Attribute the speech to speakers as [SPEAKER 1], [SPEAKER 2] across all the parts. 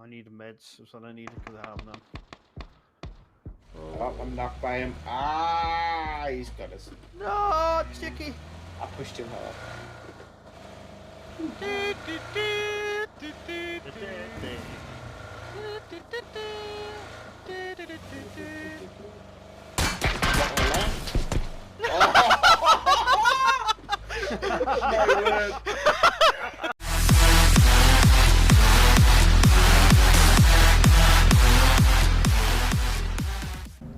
[SPEAKER 1] I need meds, that's what I need because I have none.
[SPEAKER 2] Oh, I'm knocked by him. Ah, he's got us.
[SPEAKER 1] No, Chicky!
[SPEAKER 2] I pushed him hard. My word.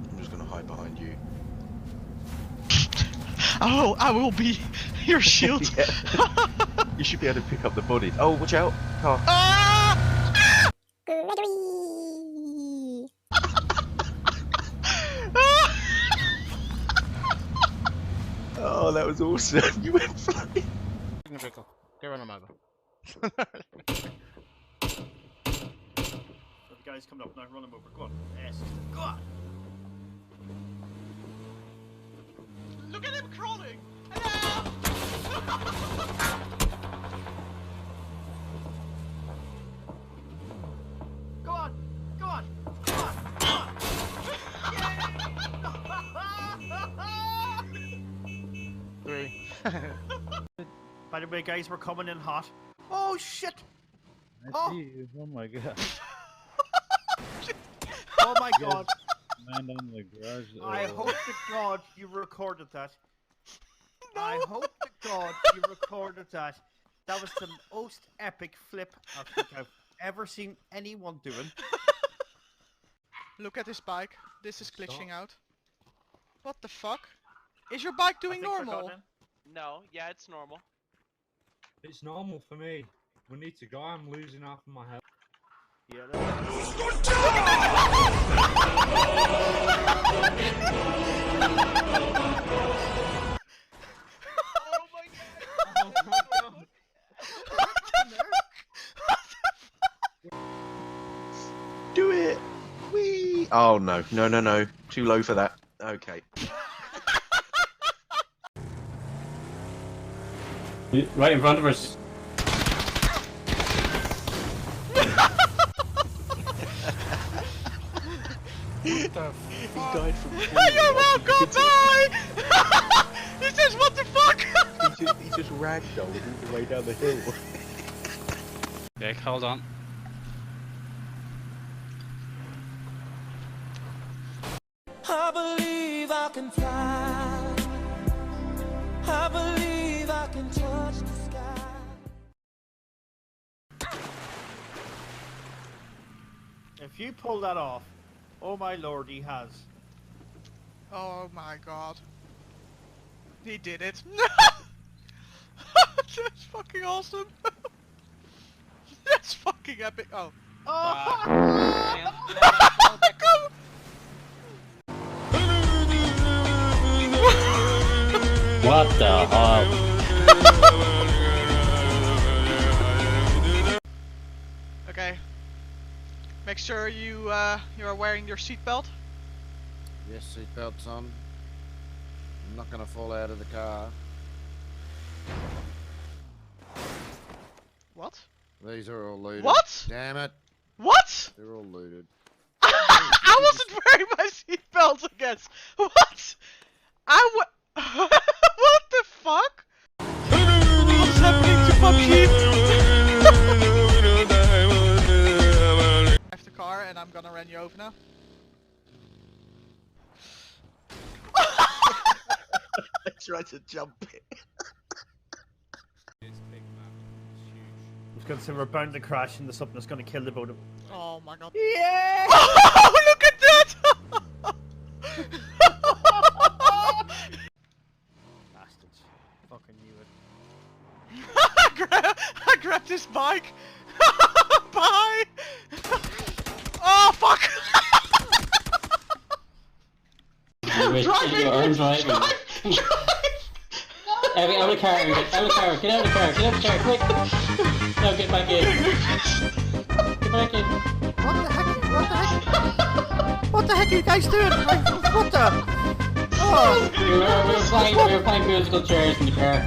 [SPEAKER 3] I'm just gonna hide behind you.
[SPEAKER 4] Oh, I will be your shield.
[SPEAKER 3] You should be able to pick up the bodies. Oh, watch out! Car.
[SPEAKER 4] Ah!
[SPEAKER 3] Oh, that was awesome. You went flying.
[SPEAKER 1] In the vehicle. Get run him over. So the guy's coming up now, run him over. Go on. Yes. Go on!
[SPEAKER 4] Look at him crawling! Hello!
[SPEAKER 1] Go on! Go on! Go on! Go on! Three. By the way, guys, we're coming in hot. Oh shit!
[SPEAKER 5] I see you. Oh my god.
[SPEAKER 1] Oh my god!
[SPEAKER 5] Land on the garage.
[SPEAKER 1] I hope to God you recorded that.
[SPEAKER 4] No.
[SPEAKER 1] I hope to God you recorded that. That was the most epic flip I think I've ever seen anyone doing.
[SPEAKER 4] Look at this bike. This is glitching out. What the fuck? Is your bike doing
[SPEAKER 1] I think we're
[SPEAKER 4] normal?
[SPEAKER 1] going
[SPEAKER 6] No, yeah, it's normal.
[SPEAKER 5] It's normal for me. We need to go. I'm losing half of my health.
[SPEAKER 1] in. Yeah,
[SPEAKER 6] Oh my god!
[SPEAKER 3] Do it. Whee! Oh no, no, no, no. Too low for that. Okay.
[SPEAKER 7] Right in front of us.
[SPEAKER 3] He died from.
[SPEAKER 4] You're welcome, bye! He says, what the fuck?
[SPEAKER 3] He just ragdolled all the way down the hill.
[SPEAKER 7] Nick, hold on.
[SPEAKER 8] I believe I can fly. I believe I can touch the sky.
[SPEAKER 1] If you pull that off, oh my lord, he has.
[SPEAKER 4] Oh my god. He did it. That's fucking awesome. That's fucking epic. Oh.
[SPEAKER 7] What the hell?
[SPEAKER 4] Okay. Make sure you are wearing your seatbelt.
[SPEAKER 9] Yes, seatbelt's on. I'm not gonna fall out of the car.
[SPEAKER 4] What?
[SPEAKER 9] These are all looted.
[SPEAKER 4] What?
[SPEAKER 9] Damn it.
[SPEAKER 4] What?
[SPEAKER 9] They're all looted.
[SPEAKER 4] I wasn't wearing my seatbelt, I guess. What? What the fuck? What's happening to PUBG? I have the car and I'm gonna run you over now.
[SPEAKER 3] I tried to jump it.
[SPEAKER 1] I was gonna say we're bound to crash into something that's gonna kill the boat.
[SPEAKER 4] Oh my god.
[SPEAKER 1] Yeah!
[SPEAKER 4] Oh, look at that!
[SPEAKER 1] Bastards. Fucking knew it.
[SPEAKER 4] I grabbed this bike. Bye. Oh fuck!
[SPEAKER 7] Your arms right. Out of the car, get out of the car, get out of the car, quick! No, get back in. Get back in.
[SPEAKER 1] What the heck? What the heck? What the heck are you guys doing? What the? Oh!
[SPEAKER 7] We were playing musical chairs in the car.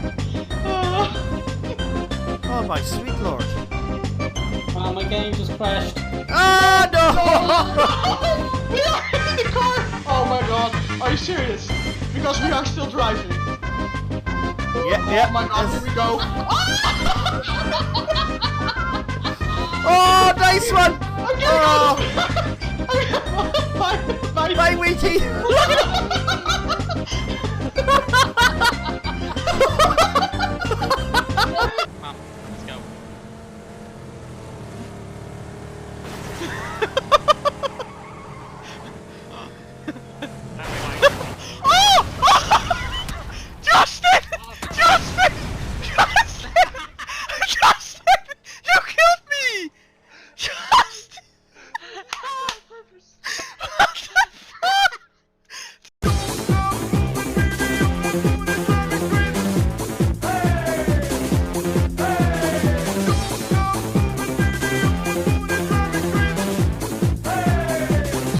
[SPEAKER 1] Oh my sweet lord.
[SPEAKER 7] Oh, my game just crashed.
[SPEAKER 1] Oh no!
[SPEAKER 4] We are in the car! Oh my god, are you serious? Because we are still driving.
[SPEAKER 1] Yeah.
[SPEAKER 4] Oh my god, here we go.
[SPEAKER 1] Oh, nice one!
[SPEAKER 4] I'm getting
[SPEAKER 1] Oh,
[SPEAKER 4] Bye,
[SPEAKER 1] bye, Wheaty! Look at him!